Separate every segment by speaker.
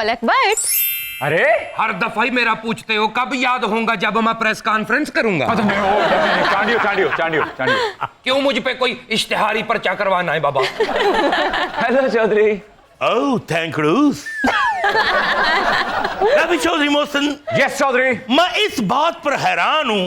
Speaker 1: फलक बट
Speaker 2: अरे
Speaker 3: हर दफा ही मेरा पूछते हो, कब याद होगा जब मैं प्रेस कॉन्फ्रेंस करूंगा।
Speaker 2: चांडियो
Speaker 3: क्यों मुझ पे कोई इश्तिहारी पर्चा करवाना है बाबा?
Speaker 2: Hello Chaudhry.
Speaker 4: Oh thank you Ravi Chaudhry Mohsin.
Speaker 2: Yes Chaudhry.
Speaker 4: मैं इस बात पर हैरान हूं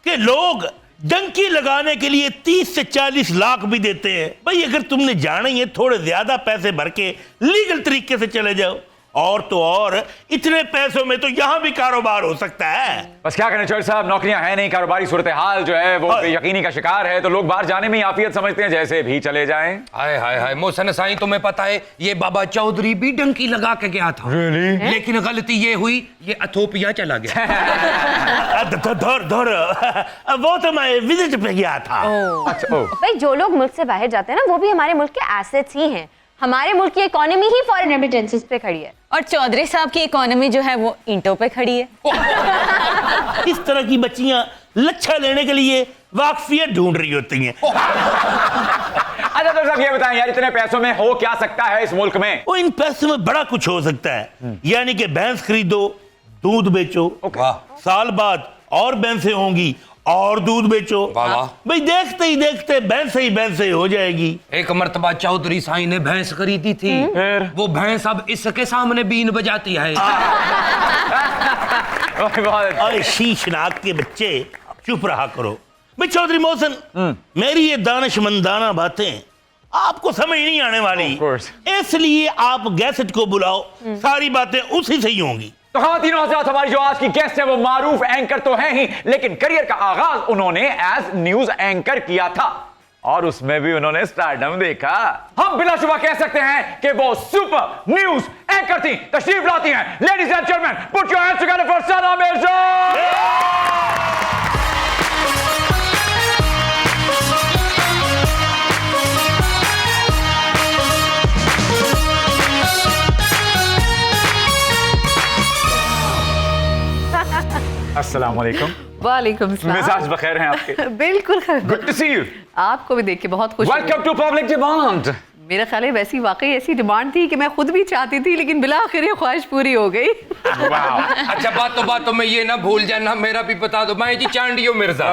Speaker 4: कि लोग डंकी लगाने के लिए 30 से 40 लाख भी देते हैं। भाई अगर तुमने जाना ही है, थोड़े ज्यादा पैसे भर के लीगल तरीके से चले जाओ। और तो और इतने पैसों में तो यहां भी कारोबार हो सकता है।
Speaker 2: बस क्या करें चौधरी साहब, नौकरियां है नहीं, कारोबारी सूरत हाल जो है वो यकीनी का शिकार है, तो लोग बाहर जाने में ही आफियत समझते हैं, जैसे भी चले जाएं।
Speaker 3: हाय हाय हाय मोहसिन साईं, तुम्हें पता है ये बाबा चौधरी भी डंकी लगा के गया था। लेकिन गलती ये हुई, ये इथोपिया चला गया।
Speaker 4: धर वो तो मैं विजिट पे गया था।
Speaker 2: अच्छा
Speaker 1: भाई जो लोग मुल्क से बाहर जाते हैं ना, वो भी हमारे मुल्क के एसेट्स ही हैं। हमारे मुल्क की इकोनॉमी ही फॉरेन रेमिटेंसेस पे खड़ी है, और चौधरी साहब की इकोनॉमी जो है वो ईंटों पे खड़ी है।
Speaker 4: इस तरह की बच्चियां लच्छा लेने के लिए वाकफियत ढूंढ रही होती हैं।
Speaker 2: अच्छा तो साहब ये बताएं यार, इतने पैसों में हो क्या सकता है इस मुल्क में?
Speaker 4: वो इन पैसों में बड़ा कुछ हो सकता है। यानी कि भैंस खरीदो, दूध बेचो, साल बाद और भैंसें होंगी और दूध बेचो। भाई देखते ही देखते भैंस ही भैंस हो जाएगी।
Speaker 3: एक मर्तबा चौधरी साईं ने भैंस खरीदी थी, वो भैंस अब इसके सामने बीन बजाती है।
Speaker 4: अरे शीशनाक के बच्चे चुप रहा करो। भाई चौधरी मोहसिन, मेरी ये दानिशमंदाना बातें आपको समझ नहीं आने वाली, इसलिए आप गैसेट को बुलाओ, सारी बातें उसी से ही होंगी।
Speaker 2: तो ख़वातीन और हज़रात, हमारी जो आज की गेस्ट है वो मारूफ एंकर तो है ही, लेकिन करियर का आगाज उन्होंने एज न्यूज एंकर किया था, और उसमें भी उन्होंने स्टारडम देखा। हम बिलाशुबा कह सकते हैं कि वो सुपर न्यूज एंकर थी। तशरीफ लाती हैं ladies and gentleman, put your hands together for Sana Mirza. अस्सलाम वालेकुम।
Speaker 5: वालेकुम सलाम।
Speaker 2: मिजाज बखैर हैं आपके?
Speaker 5: बिल्कुल
Speaker 2: गुड टू सी यू।
Speaker 5: आपको भी देख के बहुत खुश।
Speaker 2: Welcome to Public Demand.
Speaker 5: मेरा ख्याल है वैसी वाकई ऐसी डिमांड थी कि मैं खुद भी चाहती थी, लेकिन बिला आखिर ये ख्वाहिश पूरी हो गई।
Speaker 3: अच्छा बातों में ये ना भूल जाना, मेरा भी बता दो, मैं जी चांडियो मिर्जा।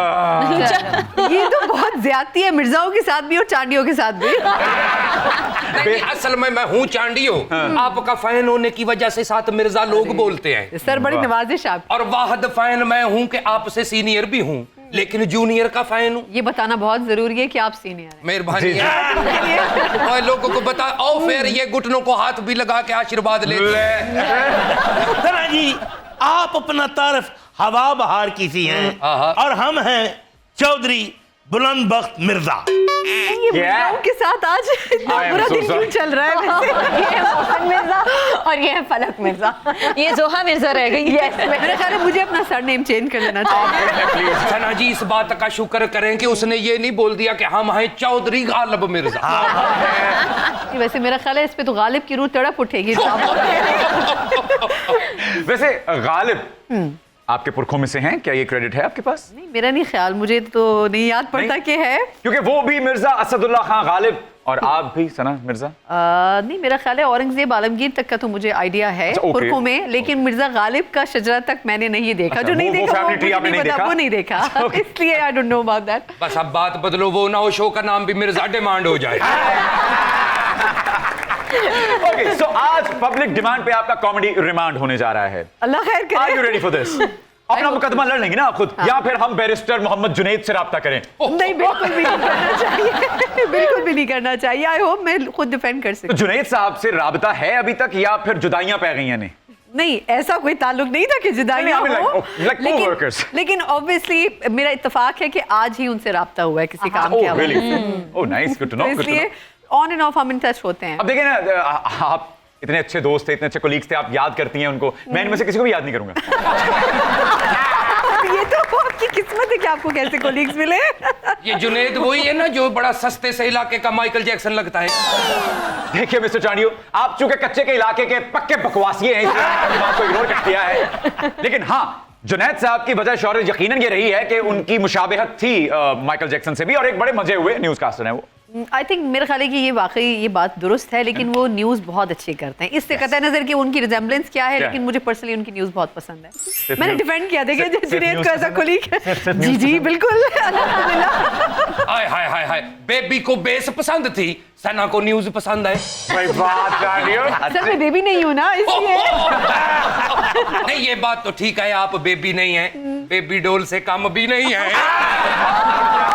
Speaker 5: ये तो बहुत ज्यादती है, मिर्जाओं के साथ भी और चांडियों के साथ भी।
Speaker 3: नहीं, असल में मैं हूँ चांडियो, आपका फैन होने की वजह से साथ मिर्जा लोग बोलते हैं।
Speaker 5: सर बड़ी नवाजिश आप।
Speaker 3: और वाहद फैन मैं हूँ कि आपसे सीनियर भी हूँ, लेकिन जूनियर का फैन हूँ।
Speaker 5: ये बताना बहुत जरूरी है कि आप सीनियर हैं।
Speaker 3: मेहरबानी है। और लोगों को बता और फिर ये घुटनों को हाथ भी लगा के आशीर्वाद लेते हैं।
Speaker 4: सना जी, आप अपना तारफ हवा बहार किसी हैं और हम हैं चौधरी बुलंदबख्त मिर्जा।
Speaker 5: ये मिर्जाओं के साथ आज इतना बुरा दिन क्यों चल रहा है वैसे?
Speaker 1: ये है मोहसिन मिर्जा और ये है फलक मिर्जा, ये जोहा मिर्जा रह गई।
Speaker 5: मेरा ख्याल है मुझे अपना सरनेम चेंज कर लेना चाहिए।
Speaker 3: सना जी इस बात का शुक्र करें कि उसने ये नहीं बोल दिया कि हम हैं चौधरी गालिब मिर्जा।
Speaker 5: वैसे मेरा ख्याल है इस पे तो गालिब की रूह तड़प उठेगी।
Speaker 2: वैसे गालिब आपके पुरखों में से हैं क्या? ये क्रेडिट है आपके पास?
Speaker 5: नहीं, मेरा नहीं ख्याल, मुझे तो नहीं याद पड़ता कि है,
Speaker 2: क्योंकि वो भी मिर्जा असदुल्ला खान गालिब और आप भी सना मिर्जा।
Speaker 5: नहीं, मेरा ख्याल है औरंगजेब आलमगीर तक का तो मुझे आइडिया है पुरखों में, लेकिन मिर्जा गालिब का शजरा तक मैंने नहीं देखा। जो नहीं देखा वो नहीं देखा, इसलिए I don't know about that.
Speaker 3: बस अब बात बदलो, वो ना हो शो का नाम भी मिर्जा डिमांड हो जाए।
Speaker 2: ओके, सो आज पब्लिक डिमांड पे आपका कॉमेडी रिमांड होने जा रहा है।
Speaker 5: अल्लाह खैर करे।
Speaker 2: Are you ready for this? अपना मुकदमा लड़ लेंगे ना आप खुद, या फिर हम बैरिस्टर मोहम्मद जुनैद से राब्ता करें?
Speaker 5: नहीं, बिल्कुल भी नहीं करना चाहिए। बिल्कुल भी नहीं करना चाहिए। आई होप मैं खुद डिफेंड कर सकती।
Speaker 2: तो जुनैद साहब से राब्ता है अभी तक, या फिर जुदाइयां पै गई हैं?
Speaker 5: नहीं, ऐसा कोई ताल्लुक नहीं था कि जुदाइयां हो, लेकिन ऑब्वियसली मेरा इत्तेफाक है कि आज ही उनसे राब्ता हुआ है किसी काम के हवाले से।
Speaker 2: Oh nice, good to know.
Speaker 5: इसलिए ऑन एंड ऑफ हम इन टच होते हैं।
Speaker 2: अब देखिए ना, आप इतने अच्छे दोस्त थे, इतने अच्छे कोलीग्स थे, आप याद करती हैं उनको, मैं इनमें से किसी को भी याद नहीं करूंगा।
Speaker 5: ये तो आपकी किस्मत है कि आपको कैसे कोलीग्स मिले।
Speaker 3: ये जुनैद वही है ना जो बड़ा सस्ते से इलाके का माइकल जैक्सन लगता है।
Speaker 2: देखिए मिस्टर चांडियो, आप चूंकि कच्चे के इलाके के पक्के बकवासिये हैं, इसलिए आपकी बात को इग्नोर कर दिया है, लेकिन हाँ जुनैद साहब की वजह शोहरत यकीनन ये रही है कि उनकी मुशाबहत थी माइकल जैक्सन से भी, और एक बड़े मजे हुए न्यूज कास्टर हैं वो।
Speaker 5: आई थिंक मेरे ख्याल है कि ये वाकई ये बात दुरुस्त है, लेकिन वो न्यूज़ बहुत अच्छे करते हैं। इससे कतई नजर कि उनकी रिजेम्बलेंस क्या है, लेकिन मुझे पर्सनली उनकी न्यूज़ बहुत पसंद है। मैंने डिफेंड किया, देखिए जुनैद को ऐसा खुली जी जी बिल्कुल।
Speaker 3: हाय हाय हाय हाय, बेबी को बेस पसंद थी, सना को न्यूज पसंद है।
Speaker 2: भाई बात कर रही हो।
Speaker 5: सर मैं बेबी नहीं हूँ ना, इसलिए।
Speaker 3: नहीं ये बात तो ठीक है, आप बेबी नहीं है, बेबी डोल से कम भी नहीं है।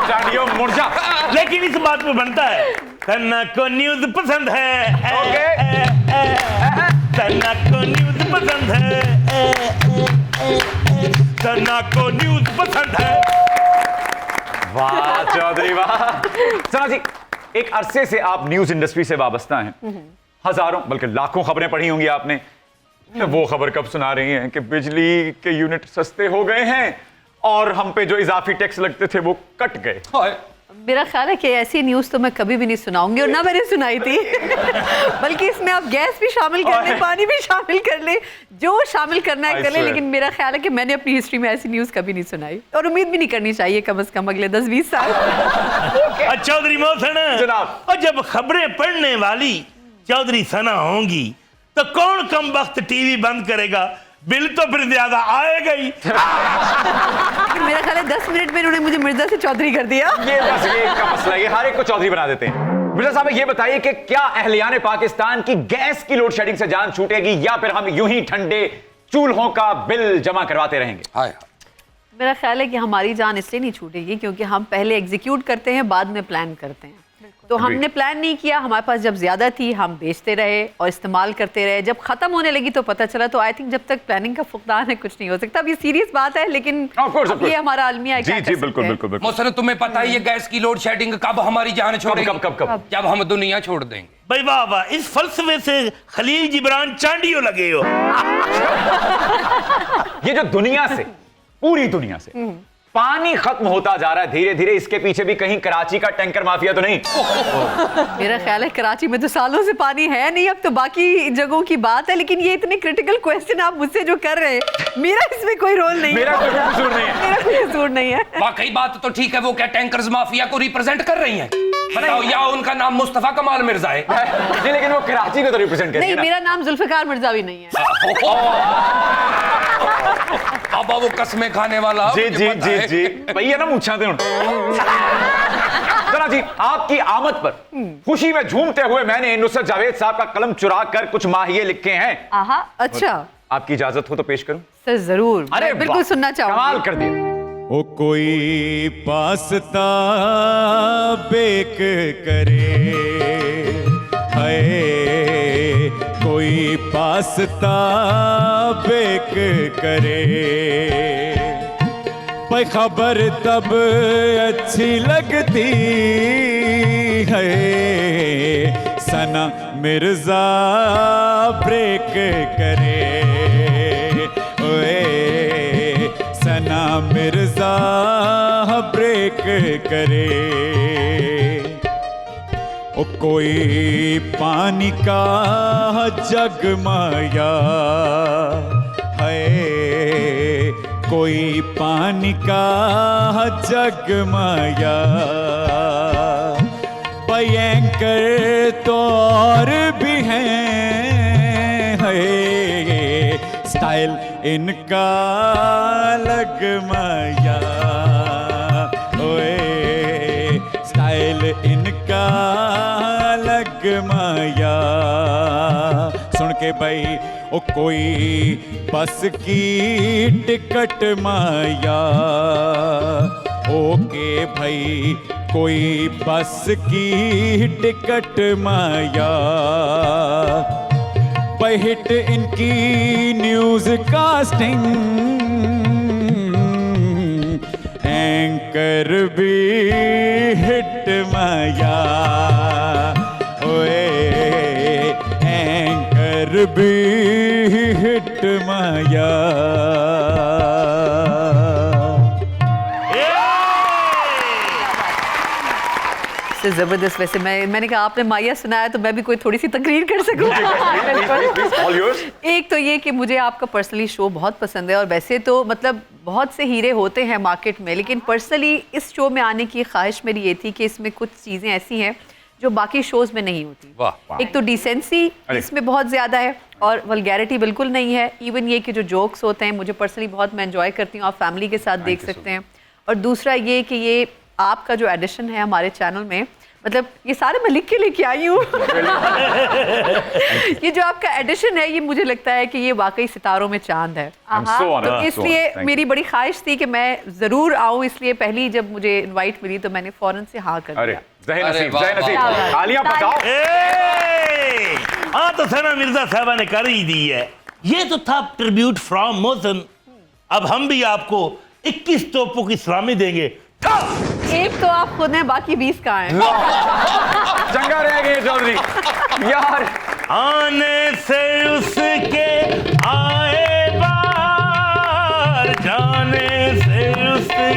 Speaker 2: जानियो मुर्जा।
Speaker 4: लेकिन इस बात पे बनता है, सन्ना को न्यूज पसंद है। सन्ना को न्यूज पसंद है। सन्ना को न्यूज पसंद है।
Speaker 2: वाह चौधरी वाह। सना जी, एक अरसे से आप न्यूज इंडस्ट्री से वाबस्ता हैं, हजारों बल्कि लाखों खबरें पढ़ी होंगी आपने। वो खबर कब सुना रही हैं कि बिजली के यूनिट सस्ते हो गए हैं और हम पे जो इजाफी टैक्स लगते थे वो कट गए।
Speaker 5: मेरा ख्याल है कि ऐसी न्यूज़ तो मैं कभी भी नहीं सुनाऊंगी, और ना मैंने सुनाई थी। बल्कि इसमें आप गैस भी शामिल कर ले, पानी भी शामिल कर ले, जो शामिल करना है कर ले, लेकिन मेरा ख्याल है कि मैंने अपनी हिस्ट्री में ऐसी न्यूज़ कभी नहीं सुनाई, और उम्मीद भी नहीं करनी चाहिए कम से कम अगले 10-20 साल।
Speaker 4: चौधरी मोहसिन
Speaker 2: जनाब,
Speaker 4: और जब खबरें पढ़ने वाली चौधरी सना होंगी तो कौन कम वक्त टीवी बंद करेगा? बिल तो फिर ज्यादा आएगा ही।
Speaker 5: मेरा ख्याल है 10 मिनट में उन्होंने मुझे मिर्जा से चौधरी कर दिया।
Speaker 2: ये बस ये का मसला है, हर एक को चौधरी बना देते हैं। मिर्जा साहब ये बताइए कि क्या अहलियाने पाकिस्तान की गैस की लोड शेडिंग से जान छूटेगी, या फिर हम यूं ही ठंडे चूल्हों का बिल जमा करवाते रहेंगे?
Speaker 3: हाय
Speaker 5: मेरा ख्याल है कि हमारी जान इसलिए नहीं छूटेगी क्योंकि हम पहले एग्जीक्यूट करते हैं, बाद में प्लान करते हैं। तो हमने प्लान नहीं किया, हमारे पास जब ज्यादा थी हम बेचते रहे और इस्तेमाल करते रहे, जब खत्म होने लगी तो पता चला। तो आई थिंक जब तक प्लानिंग का फुकदान है कुछ नहीं हो सकता। अब ये सीरियस बात है, लेकिन ये हमारा आलमिया है।
Speaker 2: जी जी बिल्कुल बिल्कुल बिल्कुल।
Speaker 3: मोहसिन तुम्हें पता है ये गैस की लोड शेडिंग कब हमारी जान छोड़ेगी?
Speaker 2: कब कब कब?
Speaker 3: जब हम दुनिया छोड़ देंगे।
Speaker 4: भाई वाह वाह, इस फलसफे से खलील जिब्रान चांडियो लगे हो।
Speaker 2: ये जो दुनिया से, पूरी दुनिया से पानी खत्म होता जा रहा है धीरे धीरे, इसके पीछे भी कहीं कराची का टैंकर माफिया तो नहीं?
Speaker 5: मेरा ख्याल है कराची में तो सालों से पानी है नहीं, अब तो बाकी जगहों की बात है। लेकिन ये इतने क्रिटिकल क्वेश्चन आप मुझसे जो कर रहे हैं, मेरा इसमें कोई रोल नहीं है।
Speaker 2: मेरा कोई कसूर नहीं है।
Speaker 5: मेरा कोई कसूर नहीं है।
Speaker 3: वाकई बात तो ठीक है, वो क्या टैंकर्स माफिया को रिप्रेजेंट कर रही हैं? बताओ, या उनका नाम मुस्तफा कमाल मिर्जा है?
Speaker 2: नहीं, लेकिन वो कराची को तो रिप्रेजेंट कर रही है
Speaker 5: नहीं,
Speaker 2: ना।
Speaker 5: मेरा नाम जुल्फिकार मिर्जा भी नहीं है।
Speaker 3: अब वो कसमें खाने वाला।
Speaker 2: जी जी जी जी भैया ना पूछा थे। सना जी, आपकी आमद पर खुशी में झूमते हुए मैंने नुसरत जावेद साहब का कलम चुरा कर कुछ माहिए लिखे हैं।
Speaker 5: आहा, अच्छा।
Speaker 2: आपकी इजाजत हो तो पेश करूं?
Speaker 5: सर जरूर,
Speaker 2: अरे
Speaker 5: मैं बिल्कुल सुनना चाहूंगी।
Speaker 2: कमाल कर दिया।
Speaker 6: ओ कोई पास्ता बेक करे, हाय कोई पास्ता बेक करे, भाई खबर तब अच्छी लगती है, सना मिर्जा ब्रेक करे, ओए सना मिर्जा ब्रेक करे। ओ कोई पानी का जगमया है, कोई पानी का जगमया, भयंकर तो और भी हैं, है स्टाइल इनका लगमया, ओए स्टाइल इनका लगमया। सुन के भाई, ओ कोई बस की टिकट माया, ओके भाई कोई बस की टिकट माया, हिट इनकी न्यूज कास्टिंग, एंकर भी हिट माया, ओए एंकर भी हिट माया।
Speaker 5: सबसे ज़बरदस्त। वैसे मैंने कहा आपने माया सुनाया तो मैं भी कोई थोड़ी सी तकरीर कर सकूँ।
Speaker 2: All yours.
Speaker 5: एक तो ये कि मुझे आपका पर्सनली शो बहुत पसंद है, और वैसे तो मतलब बहुत से हीरे होते हैं मार्केट में, लेकिन पर्सनली इस शो में आने की ख्वाहिश मेरी ये थी कि इसमें कुछ चीज़ें ऐसी हैं जो बाकी शोज में नहीं होती।
Speaker 3: वाह।
Speaker 5: एक तो डिसेंसी इसमें बहुत ज़्यादा है, और वल्गैरिटी बिल्कुल नहीं है। इवन ये कि जो जोक्स होते हैं मुझे पर्सनली बहुत मैं एंजॉय करती हूँ, आप फैमिली के साथ देख सकते हैं। और दूसरा ये कि ये आपका जो एडिशन है हमारे चैनल में, मतलब ये सारे मैं लिख के लेके आई हूँ। ये जो आपका एडिशन है ये मुझे लगता है कि ये वाकई सितारों में चांद है।
Speaker 2: I'm so honored.
Speaker 5: तो
Speaker 2: So
Speaker 5: इसलिए
Speaker 2: honored. Thank
Speaker 5: मेरी बड़ी ख्वाहिश थी कि मैं ज़रूर आऊँ, इसलिए पहली जब मुझे इनवाइट मिली तो मैंने फ़ौरन से हाँ कर
Speaker 2: अरे
Speaker 5: दिया।
Speaker 2: जय
Speaker 3: अरे
Speaker 2: नसीब,
Speaker 3: वाह,
Speaker 2: जय नसीब।
Speaker 1: वाह, वाह।
Speaker 2: तालियां बजाओ।
Speaker 4: हाँ तो सना मिर्जा साहबा ने कर ही दी है। ये तो था ट्रिब्यूट फ्रॉम मोहसिन। अब हम भी आपको 21 तोपों की सलामी देंगे।
Speaker 5: एक तो आप खुद हैं, बाकी 20 कहाँ हैं?
Speaker 2: चंगा रहेंगे चौधरी यार।
Speaker 4: आने से उसके आए बाहर, जाने से उसके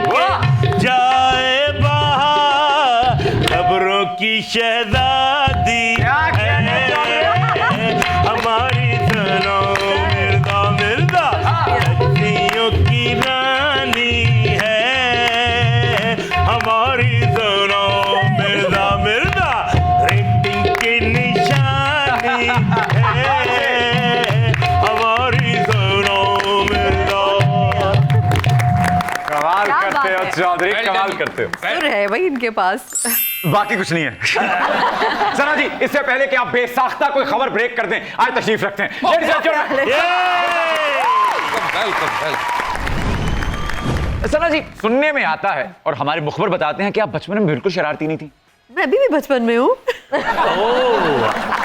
Speaker 4: जाए बाहर, खबरों की शहजादी
Speaker 2: क्या कहने जा रहे
Speaker 4: है हमारी सुनो मिर्जा मिर्जा, लड़कियों की रानी है हमारी सुनो मिर्जा मिर्जा, रेटिंग की निशानी है हमारी सुनो मिर्जा।
Speaker 2: कमाल
Speaker 1: क्या
Speaker 2: करते
Speaker 1: बात
Speaker 2: हो
Speaker 1: है।
Speaker 2: चौधरी,
Speaker 3: Well
Speaker 2: कमाल
Speaker 3: done.
Speaker 2: करते हो।
Speaker 5: सुर है भाई इनके पास।
Speaker 2: बाकी कुछ नहीं है। सना जी, इससे पहले कि आप बेसाख्ता कोई खबर ब्रेक कर दें, आज तशरीफ रखते हैं। Ladies and gentlemen, सना जी, सुनने में आता है और हमारे मुखबर बताते हैं कि आप बचपन में बिल्कुल शरारती नहीं थी।
Speaker 5: मैं अभी भी बचपन में हूँ।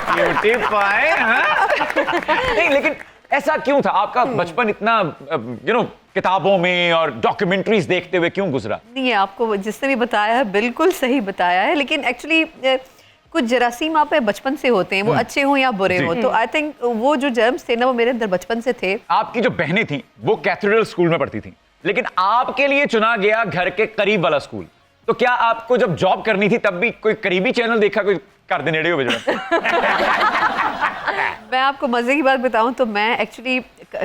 Speaker 2: ब्यूटी पाए, हाँ? नहीं, लेकिन ऐसा क्यों था? आपका बचपन इतना किताबों में और डॉक्यूमेंट्रीज देखते हुए क्यों गुजरा?
Speaker 5: नहीं है, आपको जिसने भी बताया है बिल्कुल सही बताया है, लेकिन एक्चुअली कुछ जरासीम आप बचपन से होते हैं, वो अच्छे हों या बुरे
Speaker 2: जी।
Speaker 5: हों, तो आई थिंक वो जो जर्म्स थे ना वो मेरे अंदर बचपन से थे।
Speaker 2: आपकी जो बहनें थी वो कैथेड्रल स्कूल में पढ़ती थी, लेकिन आपके लिए चुना गया घर के करीब वाला स्कूल। तो क्या आपको जब जॉब करनी थी तब भी कोई करीबी चैनल देखा, कोई कर दे नेड़े हो
Speaker 5: मैं आपको मजे की बात बताऊं तो मैं एक्चुअली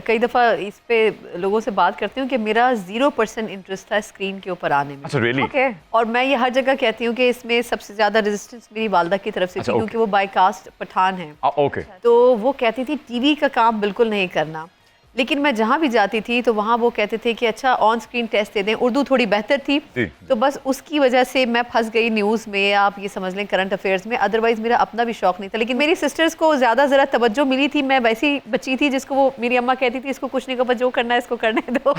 Speaker 5: कई दफ़ा इस पे लोगों से बात करती हूँ कि मेरा 0% इंटरेस्ट था स्क्रीन के ऊपर आने में।
Speaker 2: अच्छा, रियली?
Speaker 1: ओके।
Speaker 5: और मैं ये हर जगह कहती हूँ कि इसमें सबसे ज़्यादा रेजिस्टेंस मेरी वालदा की तरफ से
Speaker 2: अच्छा,
Speaker 5: थी,
Speaker 2: ओके।
Speaker 5: क्योंकि वो बाय कास्ट पठान है।
Speaker 2: ओके।
Speaker 5: तो वो कहती थी टीवी का काम बिल्कुल नहीं करना, लेकिन मैं जहाँ भी जाती थी तो वहाँ वो कहते थे कि अच्छा ऑन स्क्रीन टेस्ट दे दें। उर्दू थोड़ी बेहतर थी,
Speaker 2: जी।
Speaker 5: तो बस उसकी वजह से मैं फंस गई न्यूज़ में, आप ये समझ लें करंट अफेयर्स में। अदरवाइज मेरा अपना भी शौक नहीं था, लेकिन मेरी सिस्टर्स को ज़्यादा ज़रा तवज्जो मिली थी। मैं वैसी बच्ची थी जिसको वो मेरी अम्मा कहती थी इसको कुछ नहीं को जो करना है इसको करने दो।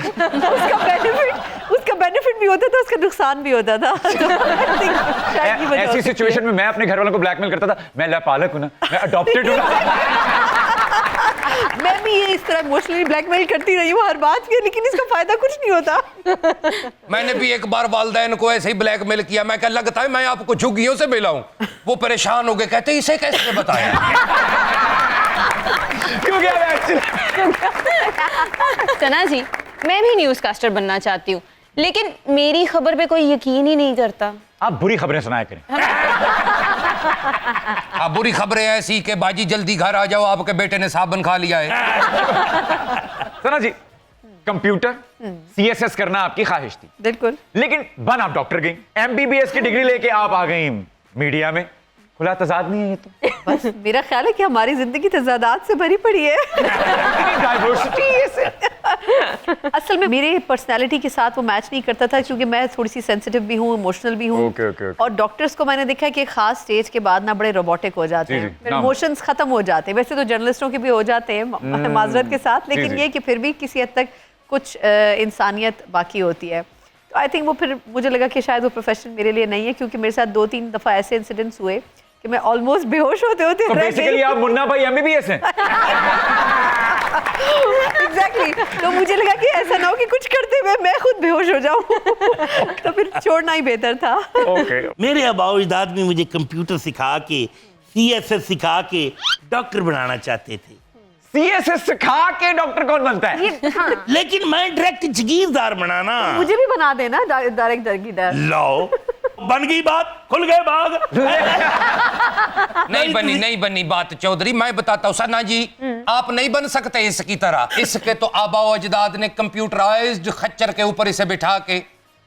Speaker 5: उसका बेनिफिट भी होता था, उसका नुकसान भी होता था। तो शायद ये वजह हो
Speaker 2: ऐसी
Speaker 5: सकती है।
Speaker 2: सिचुएशन में मैं अपने घर वालों को ब्लैकमेल करता था, मैं लापालक हूं ना, मैं अडॉप्टेड हूं ना।
Speaker 5: मैं भी ये इस तरह इमोशनली ब्लैकमेल करती रही हूँ हर बात के, लेकिन इसका फायदा कुछ नहीं होता।
Speaker 3: मैंने भी एक बार वालदैन को ऐसे ही ब्लैकमेल किया। मैं क्या लगता है मैं आपको झुग्गियों से मिला हूं। वो परेशान हो गए, कहते इसे कैसे बताया।
Speaker 2: क्यों गया मैं एक्चुअली?
Speaker 1: सना जी, मैं भी न्यूज़ कास्टर बनना चाहती हूँ, लेकिन मेरी खबर पे कोई यकीन ही नहीं करता।
Speaker 2: आप बुरी खबरें सुनाया करें।
Speaker 3: हाँ, बुरी खबरें ऐसी कि बाजी जल्दी घर आ जाओ, आपके बेटे ने साबन खा लिया है।
Speaker 2: सना जी, कंप्यूटर CSS करना आपकी ख्वाहिश थी,
Speaker 5: बिल्कुल।
Speaker 2: लेकिन बन आप डॉक्टर गई, MBBS की डिग्री लेके आप आ गई मीडिया में। खुला तजाद नहीं है ये तो?
Speaker 5: बस मेरा ख्याल है कि हमारी जिंदगी तजादात से भरी पड़ी है।
Speaker 2: डाइवर्सिटी।
Speaker 5: असल में मेरे पर्सनालिटी के साथ वो मैच नहीं करता था, क्योंकि मैं थोड़ी सी सेंसिटिव भी हूँ, इमोशनल भी हूँ।
Speaker 2: Okay, okay, okay.
Speaker 5: और डॉक्टर्स को मैंने देखा है कि एक खास स्टेज के बाद ना बड़े रोबोटिक हो जाते
Speaker 2: जी,
Speaker 5: हैं,
Speaker 2: जी,
Speaker 5: फिर
Speaker 2: नाम।
Speaker 5: इमोशंस खत्म हो जाते हैं। वैसे तो जर्नलिस्टों के भी हो जाते हैं माजरत के साथ, लेकिन
Speaker 2: जी।
Speaker 5: ये कि फिर भी किसी हद तक कुछ इंसानियत बाकी होती है। तो आई थिंक वो फिर मुझे लगा कि शायद वो प्रोफेशन मेरे लिए नहीं है, क्योंकि मेरे साथ 2-3 दफ़ा ऐसे इंसिडेंट्स हुए कि मैं ऑलमोस्ट बेहोश होते होते
Speaker 2: तो
Speaker 5: रह
Speaker 2: बेसिकली
Speaker 5: गई।
Speaker 2: आप मुन्ना भाई MBBS हैं।
Speaker 5: एग्जैक्टली। तो मुझे लगा कि ऐसा ना हो कि कुछ करते हुए मैं खुद बेहोश हो जाऊं। तो फिर छोड़ना ही बेहतर था।
Speaker 2: ओके।
Speaker 4: मेरे आबाओ अजदाद में मुझे कंप्यूटर सिखा के CSS सिखा के डॉक्टर बनाना चाहते थे,
Speaker 2: CSS सिखा के डॉक्टर कौन बनता है?
Speaker 4: लेकिन मैं डायरेक्ट जागीरदार बनाना।
Speaker 5: मुझे भी बना देना डायरेक्ट जागीरदार।
Speaker 4: लो बन गई बात, खुल गए बाग।
Speaker 3: नहीं बनी बात चौधरी। मैं बताता हूँ सना जी, आप नहीं बन सकते इसकी तरह। इसके तो आबाओ अजदाद ने कंप्यूटराइज्ड खच्चर के ऊपर इसे बिठा के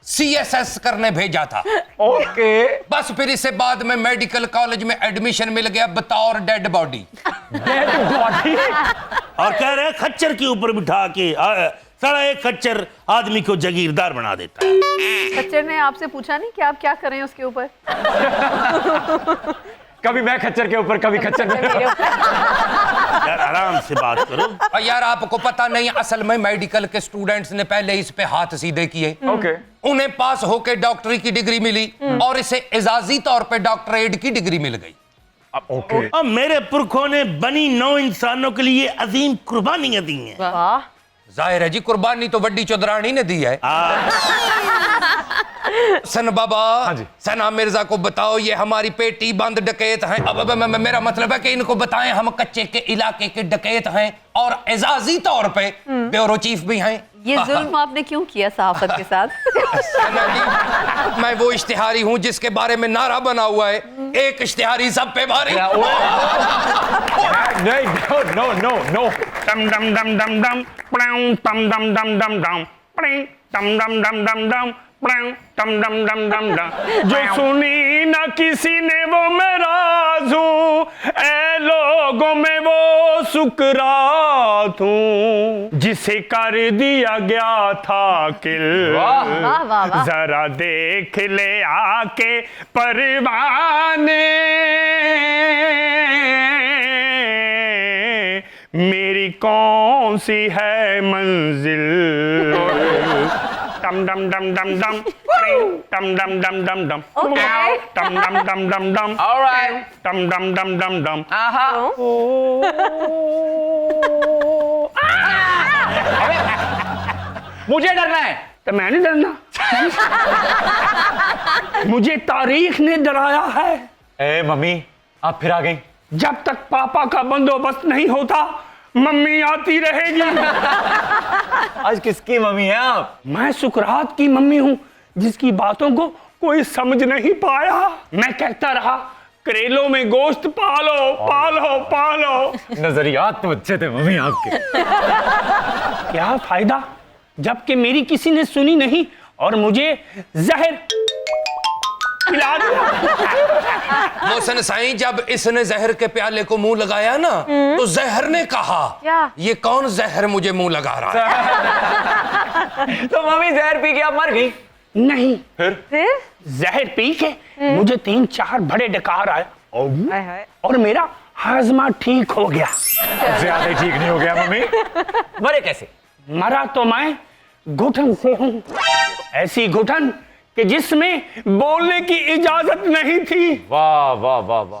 Speaker 3: CSS करने भेजा था।
Speaker 2: ओके।
Speaker 3: बस फिर इसे बाद में मेडिकल कॉलेज में एडमिशन मिल गया बतौर डेड बॉडी।
Speaker 2: Dead body.
Speaker 4: और कह रहे हैं खच्चर के ऊपर बिठा के सारा एक खच्चर आदमी को जागीरदार बना देता है।
Speaker 5: खच्चर ने आपसे पूछा नहीं कि आप क्या कर रहे हैं उसके ऊपर?
Speaker 2: कभी मैं खच्चर के ऊपर, कभी खच्चर के ऊपर।
Speaker 4: यार आराम से बात करो।
Speaker 3: और यार आपको पता नहीं, असल में मेडिकल के स्टूडेंट्स ने पहले इस पे हाथ सीधे किए।
Speaker 2: ओके।
Speaker 3: उन्हें पास होके डॉक्टरी की डिग्री मिली और इसे एजाजी तौर पे डॉक्टरेट की डिग्री मिल गई।
Speaker 2: ओके।
Speaker 4: अब मेरे पुरखों ने बनी 9 इंसानों के लिए अजीम कुर्बानियां दी हैं।
Speaker 5: वाह,
Speaker 3: जाहिर है जी, कुर्बानी तो बड्डी चौधरानी ने दी है। सन बाबा,
Speaker 2: हाँ जी।
Speaker 3: सना मिर्जा को बताओ ये हमारी पेटी बंद डकैत हैं। अब मेरा मतलब है कि इनको बताएं हम कच्चे के इलाके के डकैत हैं और एजाजी तौर पे ब्यूरो चीफ भी हैं।
Speaker 5: ये जुल्म आपने क्यों किया सहाफत के साथ?
Speaker 3: सना जी, मैं वो इश्तिहारी हूँ जिसके बारे में नारा बना हुआ है, एक इश्तिहारी सब पे भारी।
Speaker 2: नहीं, नो नो नो।
Speaker 4: डम डम डम डम डम टम डम डम डम डम टम डम डम डम डम टम डम डम डम डम। जो सुनी ना किसी ने वो मैं राज हूं, ऐ लोगों में वो सुकरात हूं, जिसे कर दिया गया था किल।
Speaker 5: वाह वाह वाह।
Speaker 4: जरा देख ले आके परवाने, मेरी कौन सी है मंजिल। टम डम डम डम डम टम डम डम डम डम टम डम डम डम डम
Speaker 2: ऑलराइट।
Speaker 4: टम डम डम डम डम।
Speaker 2: मुझे डरना है।
Speaker 4: तो मैंने डरना? मुझे तारीख ने डराया है।
Speaker 2: ए मम्मी, आप फिर आ गई।
Speaker 4: जब तक पापा का बंदोबस्त नहीं होता मम्मी आती रहेगी।
Speaker 2: आज किसकी मम्मी है आप?
Speaker 4: मैं सुकरात की मम्मी हूँ जिसकी बातों को कोई समझ नहीं पाया। मैं कहता रहा करेलों में गोश्त पालो पालो पालो।
Speaker 2: नजरियात तो अच्छे थे मम्मी आपके।
Speaker 4: क्या फायदा जबकि मेरी किसी ने सुनी नहीं और मुझे जहर पिला दिया।
Speaker 3: मोहसिन साईं, जब इसने जहर के प्याले को मुंह लगाया ना तो जहर ने कहा,
Speaker 1: क्या?
Speaker 3: ये कौन जहर मुझे मुंह लगा रहा है?
Speaker 2: तो मम्मी जहर पी के आप मर गई?
Speaker 4: नहीं,
Speaker 1: फिर
Speaker 4: जहर पी के मुझे 3-4 बड़े डकार आए
Speaker 1: हाय हाय।
Speaker 4: और मेरा हाजमा ठीक हो गया।
Speaker 2: ज्यादा ही ठीक नहीं हो गया मम्मी। मरे कैसे?
Speaker 4: मरा तो मैं घुटन से हूं, ऐसी घुटन कि जिसमें बोलने की इजाजत नहीं थी।
Speaker 2: वाह वाह वाह वाह।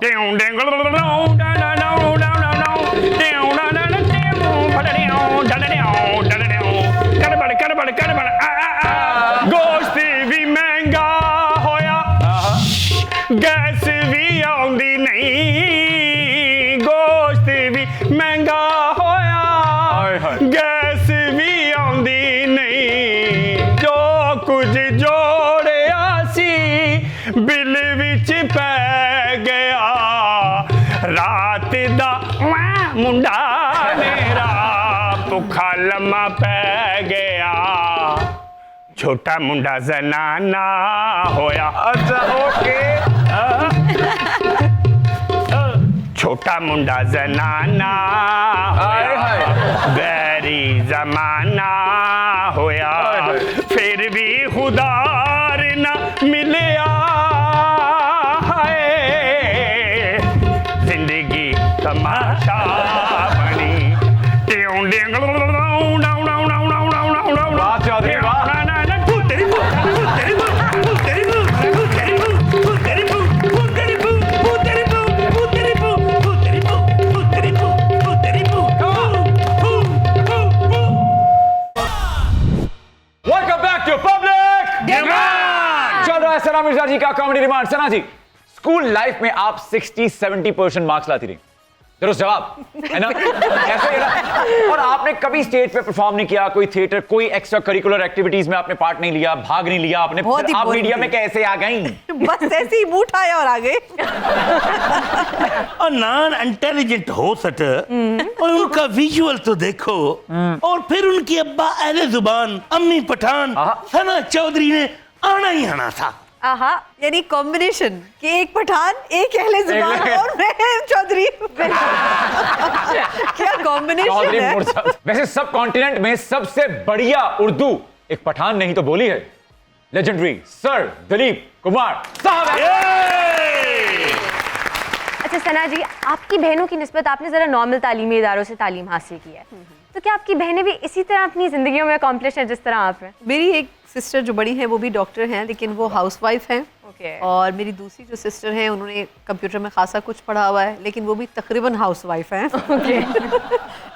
Speaker 4: गोश्त भी महंगा होया, गैस भी आउंदी नहीं। गोश्त भी महंगा होया, गैस भी आउंदी नहीं। जो कुछ जोड़िया सी बिल विच पै गया, रात दा मुंडा मेरा भुखा लम्मा पै गया। छोटा मुंडा जनाना होया।
Speaker 2: अच्छा ओके।
Speaker 4: छोटा मुंडा जनाना होया, बैरी जमाना होया, फिर भी खुदार ना मिलया है। जिंदगी तमाशा बनी।
Speaker 2: सना मिर्जा जी का कॉमेडी रिमांड। सना जी, स्कूल लाइफ में आप 60-70% मार्क्स लाती रही, दुरुस्त जवाब है ना, ऐसे ही ना। और आपने कभी स्टेज पे परफॉर्म नहीं किया, कोई थिएटर, कोई एक्स्ट्रा करिकुलर एक्टिविटीज में आपने पार्ट नहीं लिया, भाग नहीं लिया आपने,
Speaker 5: बहुत
Speaker 2: फिर
Speaker 5: ही
Speaker 2: आप
Speaker 5: बोरिंग
Speaker 2: मीडिया
Speaker 5: थी।
Speaker 2: में कैसे आ गई?
Speaker 5: बस ऐसे ही मुंह उठाया और आ गए।
Speaker 4: और नॉन इंटेलिजेंट हो सके और उनका विजुअल तो देखो, और फिर उनकी अब्बा अहले जुबान अम्मी पठान
Speaker 2: आहा।
Speaker 4: सना चौधरी ने आना ही आना था।
Speaker 5: आहा, यानी कॉम्बिनेशन कि एक पठान, एक अहले जुबान और मैं चौधरी। क्या कॉम्बिनेशन
Speaker 2: चौधरी
Speaker 5: है।
Speaker 2: मुर्शद। वैसे सब कॉन्टिनेंट में सबसे बढ़िया उर्दू एक पठान नहीं तो बोली है, लेजेंडरी सर दिलीप कुमार साहब है।
Speaker 1: अच्छा सना जी, आपकी बहनों की निस्बत आपने ज़रा नॉर्मल तालीमी इदारों से तालीम हासिल की है, तो क्या आपकी बहनें भी इसी तरह अपनी ज़िंदगियों में अकॉम्प्लिश हैं जिस तरह आप हैं?
Speaker 5: मेरी एक सिस्टर जो बड़ी है वो भी डॉक्टर हैं, लेकिन वो हाउसवाइफ हैं।
Speaker 1: Okay.
Speaker 5: और मेरी दूसरी जो सिस्टर हैं उन्होंने कंप्यूटर में खासा कुछ पढ़ा हुआ है, लेकिन वो भी तकरीबन हाउसवाइफ हैं।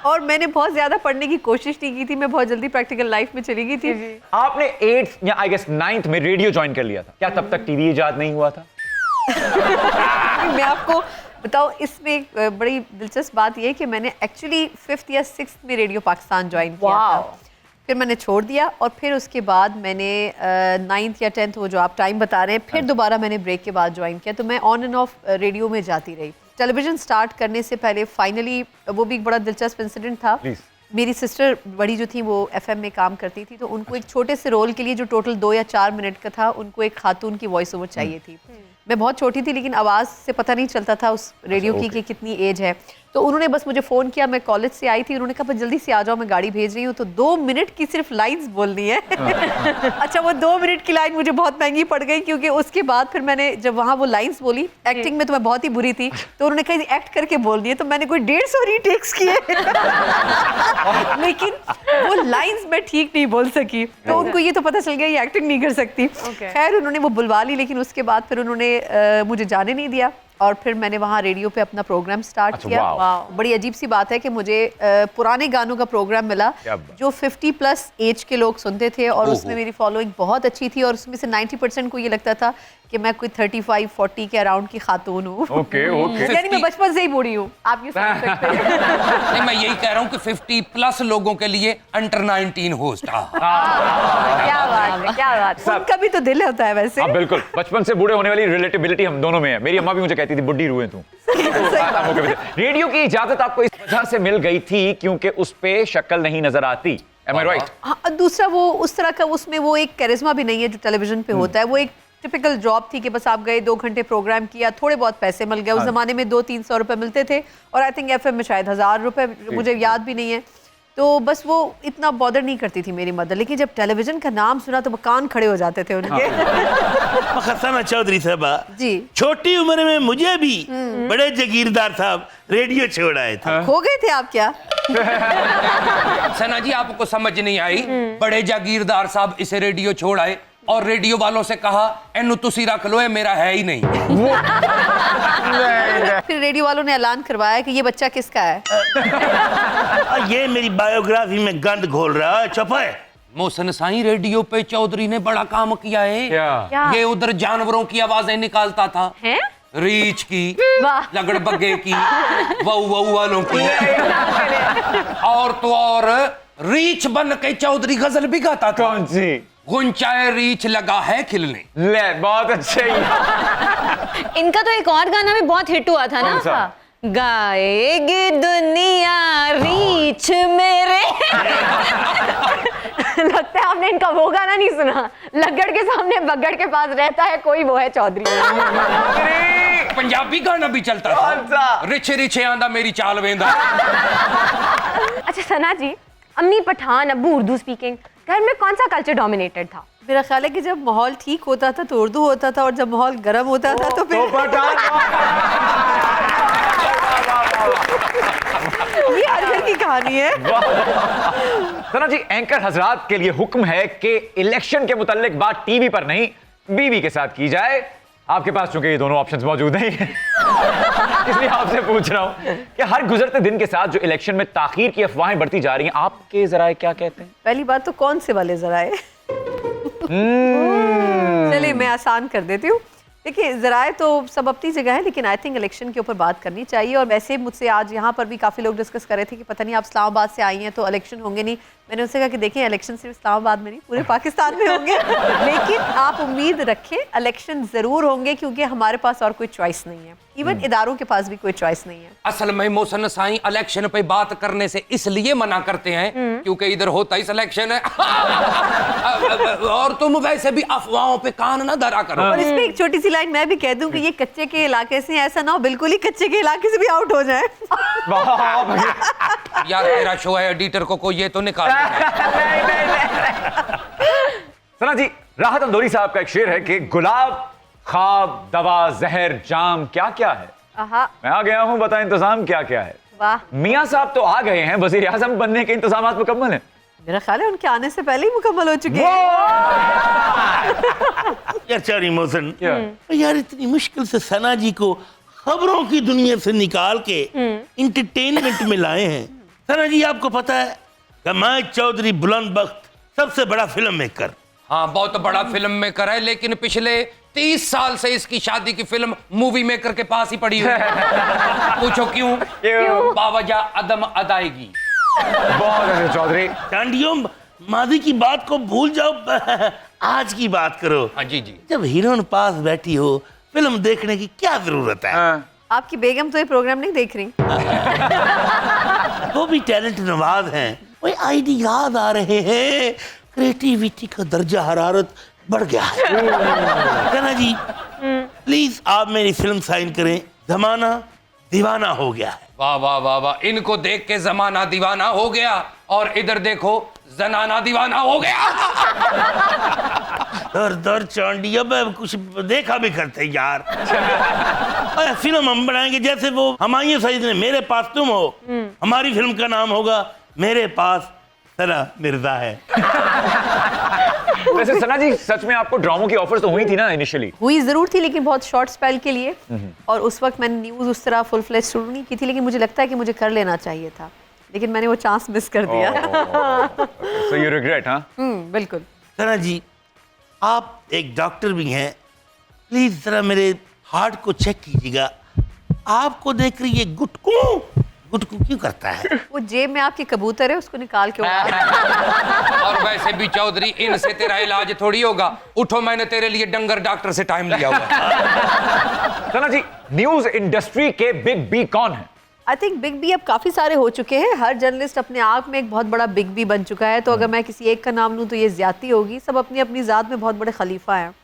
Speaker 5: और मैंने बहुत ज़्यादा पढ़ने की कोशिश नहीं की थी, मैं बहुत जल्दी प्रैक्टिकल लाइफ में चली गई थी।
Speaker 2: आपने 8th या आई गेस 9th में रेडियो ज्वाइन कर लिया था, क्या तब तक टीवी इजाद नहीं हुआ था?
Speaker 5: मैं आपको बताओ, इसमें एक बड़ी दिलचस्प बात यह है कि मैंने एक्चुअली 5th या 6th में रेडियो पाकिस्तान ज्वाइन किया था, फिर मैंने छोड़ दिया और फिर उसके बाद मैंने 9th या 10th, वो जो आप टाइम बता रहे हैं, फिर दोबारा मैंने ब्रेक के बाद ज्वाइन किया। तो मैं ऑन एंड ऑफ रेडियो में जाती रही। टेलीविज़न स्टार्ट करने से पहले फाइनली वो भी एक बड़ा दिलचस्प इंसिडेंट था।
Speaker 2: Please.
Speaker 5: मेरी सिस्टर बड़ी जो थी वो FM में काम करती थी, तो उनको एक छोटे से रोल के लिए जो टोटल 2 या 4 मिनट का था, उनको एक खातून की वॉइस ओवर चाहिए थी। मैं बहुत छोटी थी, लेकिन आवाज़ से पता नहीं चलता था उस रेडियो की कि कितनी एज है। तो उन्होंने बस मुझे फ़ोन किया, मैं कॉलेज से आई थी, उन्होंने कहा बस जल्दी से आ जाओ, मैं गाड़ी भेज रही हूँ, तो 2 मिनट की सिर्फ लाइंस बोलनी है। अच्छा, वो 2 मिनट की लाइन मुझे बहुत महंगी पड़ गई, क्योंकि उसके बाद फिर मैंने जब वहाँ वो लाइंस बोली, एक्टिंग में तो मैं बहुत ही बुरी थी, तो उन्होंने कहा एक्ट करके बोलनी है, तो मैंने कोई 150 रीटेक्स किए। लेकिन वो लाइंस मैं ठीक नहीं बोल सकी, तो उनको ये तो पता चल गया ये एक्टिंग नहीं कर सकती। खैर उन्होंने वो बुलवा ली, लेकिन उसके बाद फिर उन्होंने मुझे जाने नहीं दिया, और फिर मैंने वहाँ रेडियो पे अपना प्रोग्राम स्टार्ट किया।
Speaker 2: वाओ।
Speaker 5: बड़ी अजीब सी बात है कि मुझे पुराने गानों का प्रोग्राम मिला
Speaker 2: क्या बात।
Speaker 5: जो 50+ एज के लोग सुनते थे, और उसमें मेरी फॉलोइंग बहुत अच्छी थी, और उसमें से 90% को ये लगता था कि मैं कोई 35-40 के अराउंड की खातून हूँ।
Speaker 2: Okay okay.
Speaker 5: यानी मैं बचपन से ही बूढ़ी हूँ, आप ये समझ सकते हैं।
Speaker 3: नहीं, मैं यही कह रहा हूँ कि 50+ लोगों के लिए अंडर 19 होस्ट।
Speaker 5: क्या बात है, क्या बात है। उनका भी तो दिल होता है वैसे।
Speaker 2: हाँ बिल्कुल, बचपन से बूढ़े होने वाली रिलेटिबिलिटी हम दोनों में है। मेरी अम्मा भी मुझे कहती थी बुड्ढी रूहे तू। रेडियो की इजाजत आपको इस वजह से मिल गई थी क्योंकि उस पे शक्ल नहीं नजर आती। Am I right?
Speaker 5: हाँ, दूसरा वो उस तरह का, उसमें वो एक कैरिज्मा भी नहीं है जो टेलीविजन पे होता है। वो एक टिपिकल जॉब थी कि बस आप गए, 2 घंटे प्रोग्राम किया, थोड़े बहुत पैसे मिल गए। उस जमाने में 200-300 रुपए मिलते थे, और आई थिंक FM में शायद 1000 रुपए, मुझे याद भी नहीं है। तो बस वो इतना बॉदर नहीं करती थी मेरी मदर, लेकिन जब टेलीविजन का नाम सुना तो वो कान खड़े हो जाते थे उनके।
Speaker 4: सना चौधरी साहबा
Speaker 5: जी।
Speaker 4: छोटी उम्र में मुझे भी बड़े जागीरदार साहब रेडियो छोड़ आए थे।
Speaker 5: खो गए थे आप क्या?
Speaker 3: सना जी, आपको समझ नहीं आई, बड़े जागीरदार साहब इसे रेडियो छोड़ आए और रेडियो वालों से कहा एनु तुसी रख लो, ये मेरा है ही नहीं।
Speaker 5: फिर रेडियो वालों ने ऐलान करवाया कि ये बच्चा किसका है।
Speaker 4: ये मेरी बायोग्राफी में गंद घोल रहा है, चुप है।
Speaker 3: मोहसिन साईं, रेडियो पे चौधरी ने बड़ा काम किया है।
Speaker 2: क्या?
Speaker 3: ये उधर जानवरों की आवाजें निकालता था,
Speaker 1: हैं?
Speaker 3: रीछ की,
Speaker 1: वाह।
Speaker 3: लगड़बग्गे की, वहू वहू वालों की, और तो और रीछ बन के चौधरी गजल भी गाता था।
Speaker 2: कौन सी?
Speaker 3: गुंचाए रीछ लगा है खिलने।
Speaker 2: ले, बहुत अच्छे ही।
Speaker 1: इनका तो एक और गाना भी बहुत हिट हुआ था
Speaker 2: कौन सा?
Speaker 1: ना, गाएगी दुनिया रीछ मेरे। लगता है आपने इनका वो गाना नहीं सुना, लगड़ के सामने बगड़ के पास रहता है कोई, वो है चौधरी।
Speaker 3: पंजाबी गाना भी चलता
Speaker 2: कौन सा?
Speaker 3: था, रिछे रिछे आंदा मेरी चाल वेंदा।
Speaker 1: अच्छा सना जी, अम्मी पठान, अब्बू उर्दू स्पीकिंग, घर में कौन सा कल्चर डोमिनेटेड था?
Speaker 5: मेरा ख्याल है कि जब माहौल ठीक होता था तो उर्दू होता था, और जब माहौल गर्म होता था तो फिर ये हर घर की कहानी है।
Speaker 2: सना जी, एंकर हजरात के लिए हुक्म है कि इलेक्शन के मुताल्लिक बात टीवी पर नहीं, बीवी के साथ की जाए। आपके पास चूंकि ये दोनों ऑप्शंस मौजूद नहीं हैं, इसलिए आपसे पूछ रहा हूं कि हर गुजरते दिन के साथ जो इलेक्शन में ताखीर की अफवाहें बढ़ती जा रही हैं, आपके जराए क्या कहते हैं?
Speaker 5: पहली बात तो कौन से वाले जराए? चलिए मैं आसान कर देती हूँ। देखिए ज़राए तो सब अपनी जगह है, लेकिन आई थिंक इलेक्शन के ऊपर बात करनी चाहिए। और वैसे मुझसे आज यहाँ पर भी काफ़ी लोग डिस्कस कर रहे थे कि पता नहीं आप इस्लामाबाद से आई हैं तो इलेक्शन होंगे नहीं। मैंने उनसे कहा कि देखिए इलेक्शन सिर्फ इस्लामाबाद में नहीं पूरे पाकिस्तान में होंगे, लेकिन आप उम्मीद रखें इलेक्शन ज़रूर होंगे, क्योंकि हमारे पास और कोई चॉइस नहीं है। इवन इदारों के पास भी कोई चॉइस नहीं है।
Speaker 3: असल में मोहसिन साईं इलेक्शन पे बात करने से इसलिए मना करते हैं क्योंकि इधर होता ही इलेक्शन है। और तुम वैसे भी अफवाहों पे कान ना धरा करो।
Speaker 5: और इसमें एक छोटी सी लाइन मैं भी कह दूं कि ये कच्चे के इलाके से, ऐसा ना हो बिल्कुल ही कच्चे के इलाके से भी आउट हो जाए।
Speaker 3: यार तेरा शो है, एडिटर को कोई ये तो निकाल।
Speaker 2: सना जी, राहत अंदौरी साहब का एक शेर है कि गुलाब, ख्वाब, दवा, जहर, जाम क्या क्या है। मैं आ गया हूं, बता इंतजाम क्या क्या है।
Speaker 5: वाह,
Speaker 2: मियां साहब तो आ गए हैं, वजीर आजम बनने के इंतजाम मुकम्मल हैं।
Speaker 5: मेरा ख्याल है उनके आने से पहले ही मुकम्मल हो चुके हैं।
Speaker 4: यार चारी मोहसिन, यार इतनी मुश्किल से सना जी को खबरों की दुनिया से निकाल के इंटरटेनमेंट में लाए हैं। सना जी, आपको पता है कमाल चौधरी बुलंदबख्त सबसे बड़ा फिल्म मेकर।
Speaker 3: हाँ, बहुत बड़ा फिल्म मेकर है, लेकिन पिछले 30 साल से इसकी शादी की फिल्म मूवी मेकर के पास ही पड़ी हुई है। पूछो क्यों? बावजह अदम अदायगी।
Speaker 2: बहुत अच्छे चौधरी।
Speaker 4: चांडियों, मादी की बात को भूल जाओ, आज की बात करो।
Speaker 3: हाँ जी जी।
Speaker 4: जब हीरोइन पास बैठी हो, फिल्म देखने की क्या जरूरत है?
Speaker 5: आपकी बेगम तो ये प्रोग्राम नहीं देख रही।
Speaker 4: वो भी टैलेंट नवाज हैं, वो आइडियाज आ रहे हैं, क्रिएटिविटी का दर्जा हरारत बढ़ गया है। ना जी, प्लीज आप मेरी फिल्म साइन करें, जमाना दीवाना हो गया है।
Speaker 3: वाह वाह वाह वाह, इनको देख के जमाना दीवाना हो गया और इधर देखो जनाना दीवाना हो गया।
Speaker 4: दर चांडी, अब कुछ देखा भी करते यार। अरे फिल्म हम बनाएंगे जैसे वो हुमायूं सईद ने मेरे पास तुम हो, हमारी फिल्म का नाम होगा मेरे पास सना मिर्जा है।
Speaker 2: वैसे सना जी, सच में आपको ड्रामों की ऑफर्स तो हुई थी ना इनिशियली?
Speaker 5: हुई जरूर थी, लेकिन बहुत शॉर्ट स्पेल के लिए। और उस वक्त मैंने न्यूज़ उस तरह फुल फ्लेज शुरू नहीं की थी, लेकिन मुझे लगता है कि मुझे कर लेना चाहिए था, लेकिन मैंने वो चांस मिस कर दिया।
Speaker 2: So you regret, हाँ?
Speaker 5: बिल्कुल।
Speaker 4: सना जी, आप एक डॉक्टर भी हैं, प्लीज जरा मेरे हार्ट को चेक कीजिएगा। आपको देख रही ये गुटकू क्यों करता है?
Speaker 5: वो जेब में आपके कबूतर है, उसको निकाल के
Speaker 3: और वैसे भी चौधरी, इनसे तेरा इलाज थोड़ी होगा। उठो, मैंने तेरे लिए डंगर डॉक्टर से टाइम लिया हुआ।
Speaker 2: सना जी, न्यूज इंडस्ट्री के बिग बी कौन है?
Speaker 5: आई थिंक बिग बी अब काफ़ी सारे हो चुके हैं। हर जर्नलिस्ट अपने आप में एक बहुत बड़ा बिग बी बन चुका है, तो अगर मैं किसी एक का नाम लूँ तो ये ज्यादती होगी। सब अपनी अपनी जात में बहुत बड़े खलीफा हैं।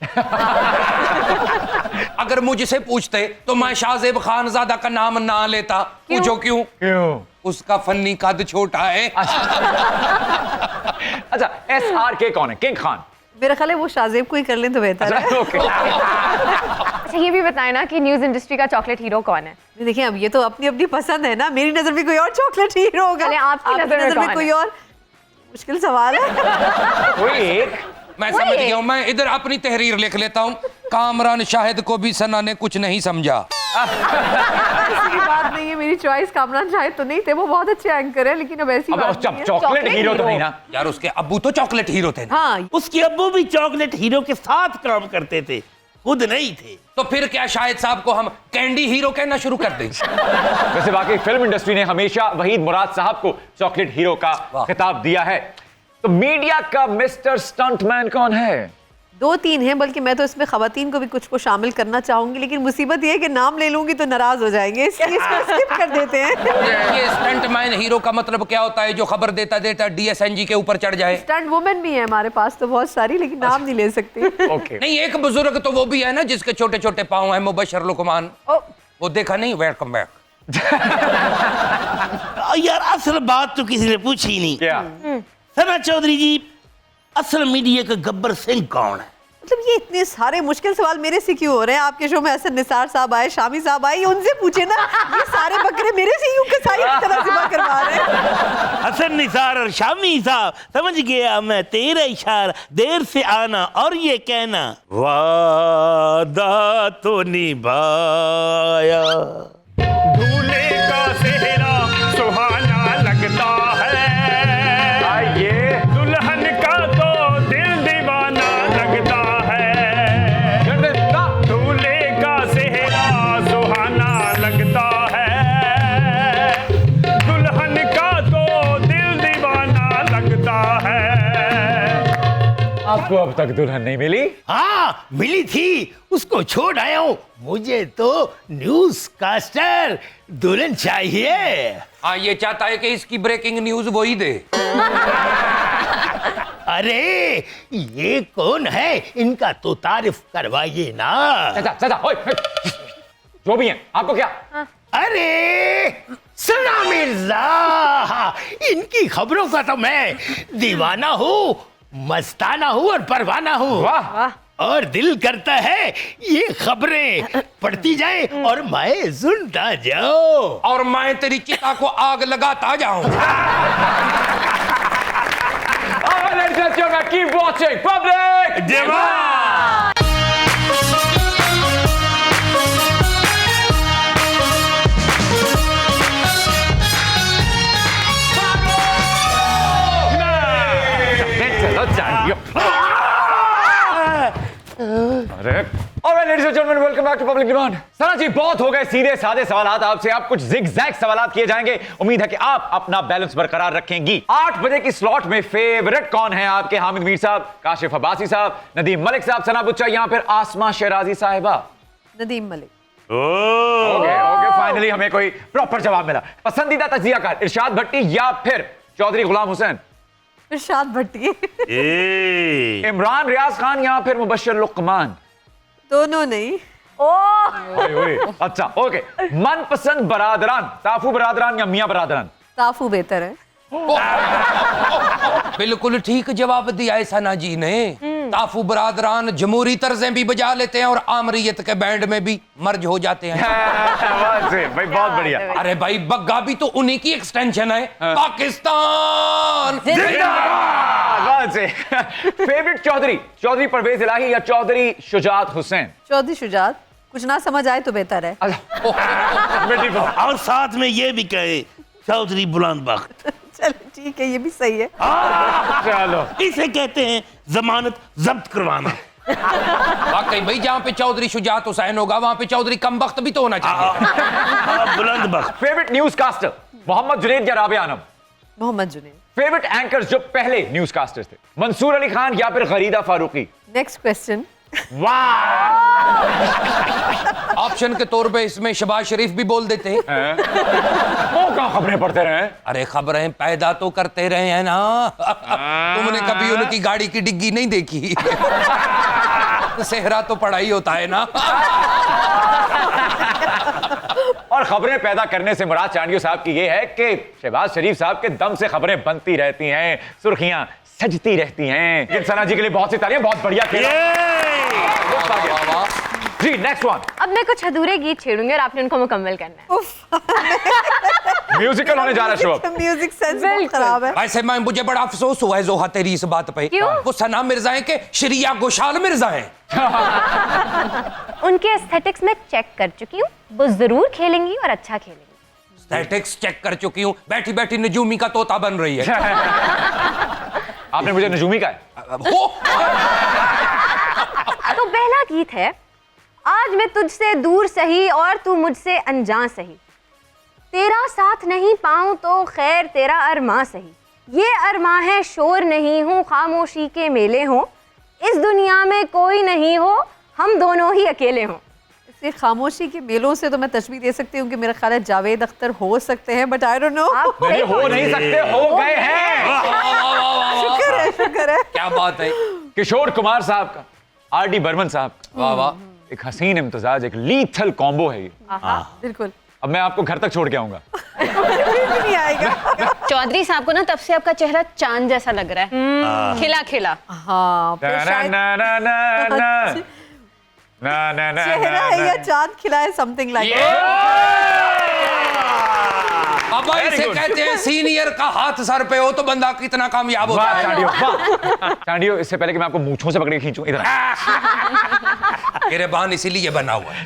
Speaker 3: अगर मुझसे पूछते तो मैं शाहजेब खानजादा का नाम ना लेता। पूछो क्यों? उसका फन्नी कद छोटा है।
Speaker 2: अच्छा, SRK कौन है? किंग खान?
Speaker 5: मेरा ख्याल है वो शाहजेब को ही कर लें तो बेहतर है।
Speaker 1: अच्छा, ये भी बताएं ना कि न्यूज इंडस्ट्री का चॉकलेट हीरो कौन है?
Speaker 5: देखिए, अब ये तो अपनी अपनी पसंद है ना। मेरी नजर में कोई और चॉकलेट हीरो होगा,
Speaker 1: आपकी नजर में
Speaker 5: कोई और। मुश्किल सवाल है।
Speaker 2: कोई एक।
Speaker 3: मैं समझ गया हूं। मैं इधर अपनी तहरीर लिख लेता हूं। कामरान शाहिद को भी सना ने कुछ नहीं समझा।
Speaker 5: ऐसी बात नहीं है, मेरी चॉइस कामरान शाहिद तो नहीं थे, वो बहुत अच्छे एंकर है, लेकिन अब ऐसी बात नहीं है।
Speaker 2: चॉकलेट हीरो तो नहीं ना
Speaker 3: यार? उसके अब्बू तो चॉकलेट हीरो थे ना।
Speaker 5: हाँ,
Speaker 4: उसके अब्बू भी चॉकलेट हीरो के साथ काम करते थे, खुद नहीं थे।
Speaker 3: तो फिर क्या शाहिद साहब को हम कैंडी हीरो कहना शुरू कर दें?
Speaker 2: वैसे वाकई फिल्म इंडस्ट्री ने हमेशा वहीद मुराद साहब को चॉकलेट हीरो का खिताब दिया है। तो मीडिया का मिस्टर स्टंटमैन कौन है?
Speaker 5: 2-3 हैं, बल्कि मैं तो इसमें खवातीन को भी कुछ को शामिल करना चाहूंगी, लेकिन मुसीबत ये है कि नाम ले लूंगी तो नाराज हो जाएंगे, इसलिए इसको स्किप कर देते हैं।
Speaker 3: ये स्टंटमैन हीरो का मतलब क्या होता है? जो खबर देता देता DSNG के ऊपर चढ़ जाए।
Speaker 5: स्टंट वुमेन भी है हमारे पास तो बहुत सारी, लेकिन नाम नहीं ले सकते।
Speaker 2: ओके।
Speaker 3: नहीं, एक बुजुर्ग तो वो भी है ना जिसके छोटे छोटे पाँव हैं, मुबशर लुकमान। वो देखा नहीं? Welcome back.
Speaker 4: यार असल बात तो किसी ने पूछी ही नहीं।
Speaker 2: क्या?
Speaker 4: सना चौधरी जी, असल मीडिया का गब्बर सिंह कौन है?
Speaker 5: मतलब ये इतने सारे मुश्किल सवाल मेरे से क्यों हो रहे हैं? आपके शो में हसन निसार साहब आए, शामी साहब आए, उनसे पूछे ना। ये सारे बकरे मेरे से यूं कसाई की तरह ज़िबा करवा रहे हैं।
Speaker 4: हसन निसार और शामी साहब, समझ गया मैं तेरा इशारा, देर से आना और ये कहना वादा तो निभाया।
Speaker 7: दूल्हे का सेहरा सुहाना लगता है,
Speaker 2: ये
Speaker 7: दुल्हन का तो दिल दीवाना लगता है। दूल्हे
Speaker 2: आपको अब तक दुल्हन नहीं मिली?
Speaker 4: हाँ मिली थी, उसको छोड़ आया हूँ। मुझे तो न्यूज कास्टर दुल्हन चाहिए।
Speaker 3: हाँ, ये चाहता है कि इसकी ब्रेकिंग न्यूज वो ही दे।
Speaker 4: अरे ये कौन है, इनका तो तारीफ करवाइए ना।
Speaker 2: चाचा, ओए, जो भी है, आपको क्या?
Speaker 4: अरे सना मिर्जा, इनकी खबरों का तो मैं दीवाना हूँ, मस्ताना हूँ और परवाना हूँ।
Speaker 2: वाह,
Speaker 4: और दिल करता है ये खबरें पढ़ती जाए और मैं सुनता जाऊं।
Speaker 3: और मैं तेरी चिता को आग लगाता जाऊं।
Speaker 2: ladies and gentlemen, keep watching Public Demand. चलो चाहिए। अरे Alright, ladies and gentlemen, welcome back to Public Demand. सना जी, बहुत हो गए सीधे साधे सवालात आपसे। आप कुछ जिगजैग सवालात किए जाएंगे। उम्मीद है कि आप अपना बैलेंस बरकरार रखेंगी। 8 बजे की स्लॉट में फेवरेट कौन है आपके? हामिद मीर साहब, काशिफ अब्बासी साहब, नदीम मलिक साहब, सना बुच्चा या फिर आसमा शराजी साहिबा?
Speaker 5: नदीम मलिक।
Speaker 2: ओके, फाइनली हमें कोई प्रॉपर जवाब मिला। पसंदीदा तजियाकार इरशाद भट्टी या फिर चौधरी गुलाम हुसैन?
Speaker 5: इरशाद भट्टी।
Speaker 2: इमरान रियाज खान या फिर मुबश्शिर लुकमान?
Speaker 5: दोनों नहीं।
Speaker 2: ओए, अच्छा, ओके। मनपसंद बरादरान, ताफू बरादरान या मियां बरादरान?
Speaker 5: ताफू बेहतर है।
Speaker 3: बिल्कुल ठीक जवाब दिया है सना जी ने। ताफू बरादरान जमहूरी तर्जें भी बजा लेते हैं और आमरीयत के बैंड में भी मर्ज हो जाते हैं।
Speaker 2: भाई बहुत बढ़िया।
Speaker 3: अरे भाई, बग्गा भी तो उन्हीं की एक्सटेंशन है। पाकिस्तान
Speaker 2: जिंदाबाद। फेवरेट चौधरी परवेज इलाही या चौधरी शुजात हुसैन?
Speaker 5: चौधरी शुजात। कुछ ना समझ आए तो बेहतर है।
Speaker 4: और साथ में ये भी कहे चौधरी बुलंद बख्त।
Speaker 5: चलो ठीक है, ये भी सही है।
Speaker 2: चलो,
Speaker 4: इसे कहते हैं जमानत जब्त करवाना।
Speaker 3: वाकई भाई, जहाँ पे चौधरी शुजात हुसैन होगा वहां पे चौधरी कमबख्त भी तो होना चाहिए।
Speaker 4: बुलंद बख्त।
Speaker 2: Favourite newscaster Mohammad Junaid या राबिया आनम?
Speaker 5: मोहम्मद जुनैद।
Speaker 2: फेवरेट एंकर्स जो पहले न्यूज कास्टर्स थे, मंसूर अली खान या फिर गरीदा फारूकी?
Speaker 5: Next question.
Speaker 2: वाह।
Speaker 3: ऑप्शन के तौर पे इसमें शबाज शरीफ भी बोल देते हैं।
Speaker 2: वो कहाँ खबरें पढ़ते रहे?
Speaker 3: अरे खबरें पैदा तो करते रहे हैं ना। तुमने कभी उनकी गाड़ी की डिग्गी नहीं देखी? सेहरा तो पढ़ा ही होता है ना।
Speaker 2: और खबरें पैदा करने से मुराद चांडियो साहब की ये है कि शहबाज शरीफ साहब के दम से खबरें बनती रहती हैं, सुर्खियां सजती रहती हैं। सना जी के लिए बहुत सी तालियां, बहुत बढ़िया खेला। जी, नेक्स्ट वन।
Speaker 1: अब मैं कुछ अधूरे गीत छेड़ूंगी और आपने उनको मुकम्मल करना है।
Speaker 2: म्यूजिकल होने जा रहा है शो।
Speaker 5: म्यूजिक सेंस बहुत खराब है।
Speaker 3: वैसे मैं मुझे बड़ा अफसोस हुआ है जोहा तेरी इस बात पे।
Speaker 1: क्यों?
Speaker 3: वो सना मिर्जा है कि श्रिया घोषाल मिर्जा है।
Speaker 1: उनके एस्थेटिक्स में चेक कर चुकी हूँ, वो जरूर खेलेंगी और अच्छा खेलेंगी।
Speaker 3: एस्थेटिक्स चेक कर चुकी हूँ। बैठी बैठी नजूमी का तोता बन रही है।
Speaker 2: आपने मुझे नजूमी का है?
Speaker 1: तो पहला गीत है, आज मैं तुझसे दूर सही और तू मुझसे अनजान सही, तेरा साथ नहीं पाऊं तो खैर तेरा अरमां सही, ये अरमां है शोर नहीं हूं खामोशी के मेले हो, इस दुनिया में कोई नहीं हो हम दोनों ही अकेले हों।
Speaker 5: इसलिए खामोशी के मेलों से तो मैं तशबीह दे सकती हूँ कि मेरा ख्याल है जावेद अख्तर हो सकते हैं, बट आई डोंट नो।
Speaker 1: आप
Speaker 2: नहीं, हो नहीं सकते, हो गए हैं।
Speaker 5: शुक्र है, शुक्र है।
Speaker 3: क्या बात है।
Speaker 2: किशोर कुमार साहब का, आर.डी. बर्मन साहब का,
Speaker 3: वाह वाह,
Speaker 2: एक हसीन इम्तिजाज, एक लीथल कॉम्बो है ये।
Speaker 5: बिल्कुल।
Speaker 2: अब मैं आपको घर तक छोड़ के आऊंगा।
Speaker 5: नहीं आएगा।
Speaker 1: चौधरी साहब को ना तब से आपका चेहरा चांद जैसा लग रहा है, खिला खिला।
Speaker 5: हाँ, फिर शायद चेहरा है या चांद खिला है, समथिंग लाइक।
Speaker 3: अब इसे कहते हैं सीनियर का हाथ सर पे हो तो बंदा कितना कामयाब होता
Speaker 2: वाह
Speaker 3: है।
Speaker 2: चांडियो, वाह। चांडियो, इससे पहले कि मैं आपको मूंछों से पकड़ के खींचूं, इधर
Speaker 3: गिरेबान इसीलिए बना हुआ है।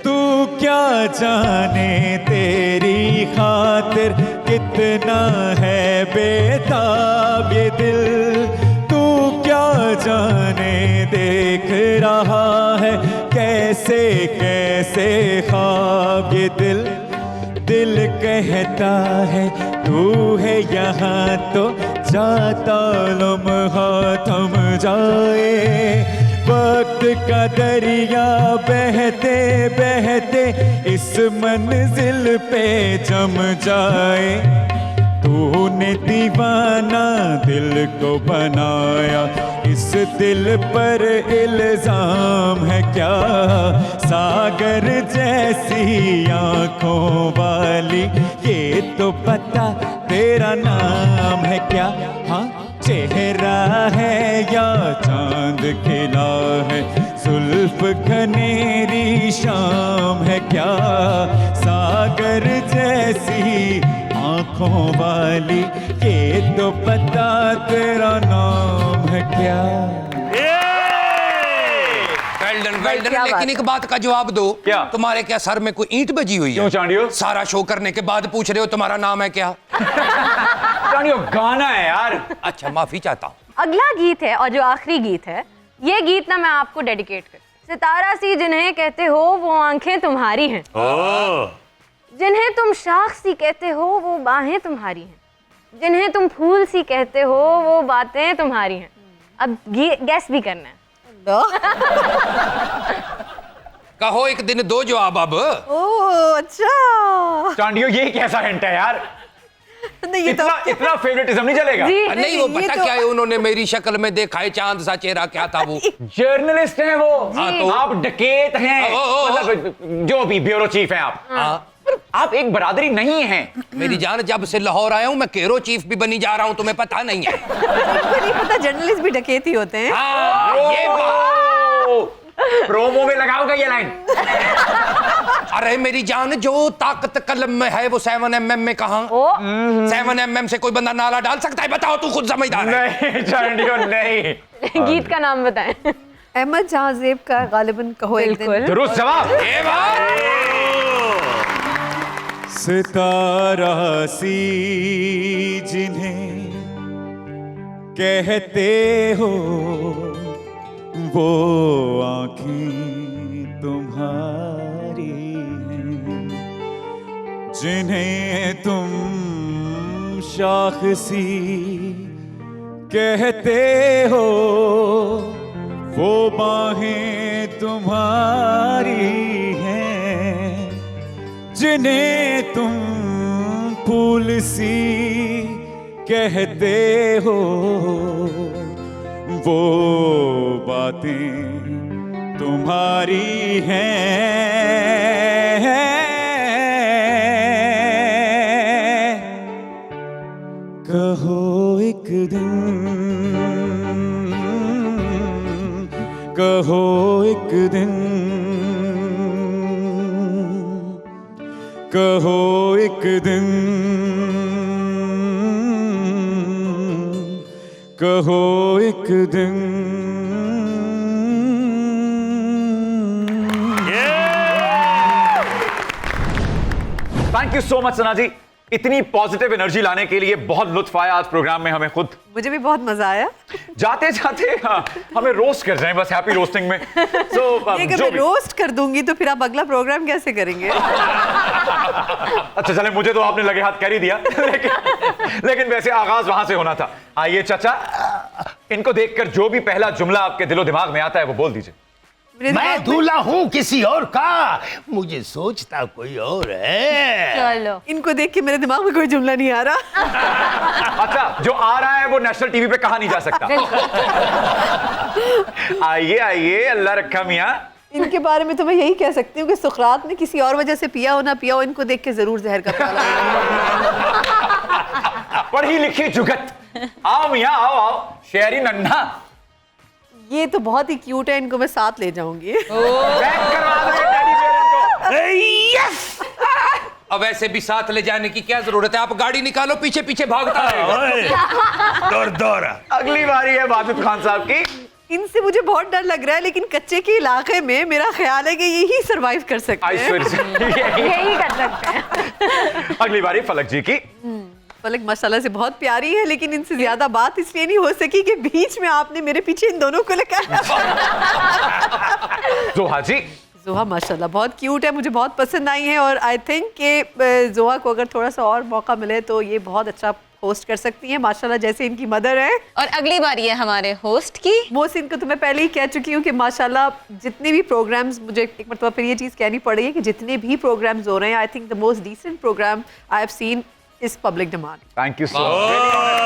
Speaker 6: तू क्या जाने तेरी खातिर कितना है बेताब ये दिल, तू क्या जाने देख रहा है कैसे कैसे ख्वाब ये दिल, दिल कहता है तू है यहाँ तो जाता लम्हा थम जाए। वक्त का दरिया बहते बहते इस मंजिल पे जम जाए। तूने दीवाना दिल को बनाया, इस दिल पर इल्जाम है क्या? सागर जैसी आंखों वाली, ये तो पता तेरा नाम है क्या? हाँ, चेहरा है या चांद खिला है, जुल्फ घनेरी शाम है क्या? सागर जैसी आंखों वाली, ये तो पता तेरा नाम है क्या?
Speaker 3: वेल डन,
Speaker 1: क्या
Speaker 3: लेकिन
Speaker 1: बात
Speaker 3: एक बात का जवाब दो।
Speaker 2: क्या?
Speaker 3: तुम्हारे क्या सर में कोई ईंट बजी हुई है?
Speaker 2: क्यों चांडियो?
Speaker 3: सारा शो करने के बाद पूछ रहे हो तुम्हारा नाम है क्या?
Speaker 2: चांडियो गाना है यार।
Speaker 3: अच्छा, माफी चाहता हूँ।
Speaker 1: अगला गीत है और जो आखिरी गीत है, ये गीत ना मैं आपको डेडिकेट कर। सितारा सी जिन्हें कहते हो वो आंखें तुम्हारी हैं, जिन्हें तुम शाख सी कहते हो वो बाहें तुम्हारी हैं, जिन्हें तुम फूल सी कहते हो वो बातें तुम्हारी हैं। अब गैस भी करना है।
Speaker 3: कहो एक दिन दो जवाब अब।
Speaker 5: ओह अच्छा।
Speaker 2: चांडियो ये कैसा हिंट है यार?
Speaker 5: नहीं, ये तो
Speaker 2: इतना फेवरेटिज्म नहीं चलेगा।
Speaker 1: जी
Speaker 3: नहीं, वो
Speaker 5: ये
Speaker 3: पता
Speaker 5: तो-
Speaker 3: क्या है, उन्होंने मेरी शक्ल में देखा है चांद सा चेहरा, क्या था वो?
Speaker 2: जर्नलिस्ट हैं वो।
Speaker 3: हाँ, तो-
Speaker 2: आप डकैत हैं, मतलब जो भी ब्यूरो चीफ हैं आप।
Speaker 3: हाँ।
Speaker 2: आप एक बरादरी नहीं हैं।
Speaker 3: मेरी जान, जब से लाहौर आया हूं मैं केरो चीफ भी बनी जा रहा हूं, तुम्हें पता नहीं है?
Speaker 5: इनको नहीं पता जर्नलिस्ट भी डकैती होते हैं।
Speaker 3: हाँ, ये बात।
Speaker 2: प्रोमो में लगाओगे ये लाइन?
Speaker 3: अरे मेरी जान, जो ताकत कलम में है वो 7mm में कहां? 7mm से कोई बंदा नाला डाल सकता है? बताओ, तू खुद समझदार है।
Speaker 2: नहीं चांडियो नहीं।
Speaker 1: गीत का नाम बताएं।
Speaker 5: अहमद जहाजेब का गालिबन कहो एक दिन।
Speaker 1: बिल्कुल।
Speaker 2: दुरुस्त जवाब।
Speaker 3: ये बात।
Speaker 6: सितारा सी जिन्हें कहते हो वो आँखें तुम्हारी हैं, जिन्हें तुम शाख सी कहते हो वो बाहें तुम्हारी हैं, जिन्हें तुम फूल सी कहते हो वो बातें तुम्हारी हैं। कहो एक दिन, कहो एक दिन, कहो एक दिन, कहो एक दिन।
Speaker 2: थैंक यू सो मच सना जी, इतनी पॉजिटिव एनर्जी लाने के लिए बहुत लुत्फ आया आज प्रोग्राम में हमें खुद।
Speaker 5: मुझे भी बहुत मजा आया।
Speaker 2: जाते जाते हमें रोस्ट कर जाएं बस, हैप्पी रोस्टिंग में।
Speaker 5: ये अगर मैं रोस्ट कर दूंगी तो फिर आप अगला प्रोग्राम कैसे करेंगे?
Speaker 2: अच्छा चले, मुझे तो आपने लगे हाथ कर ही दिया, लेकिन वैसे आगाज वहां से होना था। आइए चाचा, इनको देखकर जो भी पहला जुमला आपके दिलो दिमाग में आता है वो बोल दीजिए।
Speaker 4: मैं दूल्हा हूँ किसी और का, मुझे सोचता कोई और है।
Speaker 1: चलो।
Speaker 5: इनको देख के मेरे दिमाग में कोई जुमला नहीं आ रहा।
Speaker 2: अच्छा, जो आ रहा है वो नेशनल टीवी पे कहा नहीं जा सकता। आइए आइए, अल्लाह रखा मियां।
Speaker 5: इनके बारे में तो मैं यही कह सकती हूँ कि सुकरात ने किसी और वजह से पिया हो ना पिया हो, इनको देख के जरूर जहर का प्याला।
Speaker 2: पढ़ी लिखी जुगत। आओ मियां, आओ आओ, शेरी नन्हा।
Speaker 5: ये तो बहुत ही क्यूट है, इनको मैं साथ ले जाऊंगी।
Speaker 2: बैक करवा देंगे टेडी बेयर इनको।
Speaker 4: यस।
Speaker 3: अब ऐसे भी साथ ले जाने की क्या जरूरत है? आप गाड़ी निकालो, पीछे पीछे भागता रहेगा।
Speaker 4: दौड़ दौड़।
Speaker 2: अगली बारी है वाजिद खान साहब की।
Speaker 5: इनसे मुझे बहुत डर लग रहा है, लेकिन कच्चे के इलाके में मेरा ख्याल है कि यही सरवाइव कर सकते हैं।
Speaker 1: यही कर सकते हैं।
Speaker 2: अगली बारी फलक जी की।
Speaker 5: फलक माशाल्लाह से बहुत प्यारी है, लेकिन इनसे ज्यादा बात इसलिए नहीं हो सकी कि बीच में आपने मेरे पीछे इन दोनों को लगाया।
Speaker 2: जोहा जी।
Speaker 5: जोहा माशाल्लाह बहुत क्यूट है, मुझे बहुत पसंद आई है, और आई थिंक कि जोहा को अगर थोड़ा सा और मौका मिले तो ये बहुत अच्छा होस्ट कर सकती हैं माशाल्लाह, जैसे इनकी मदर है।
Speaker 8: और अगली बारी है हमारे होस्ट की।
Speaker 5: मोहसिन को तो मैं पहले ही कह चुकी हूँ कि माशाल्लाह जितने भी प्रोग्राम्स, मुझे एक मरतबा फिर ये चीज़ कहनी पड़ रही है कि जितने भी प्रोग्राम्स हो रहे हैं, I think the most decent programme I have seen is Public Demand.
Speaker 2: Thank you so much.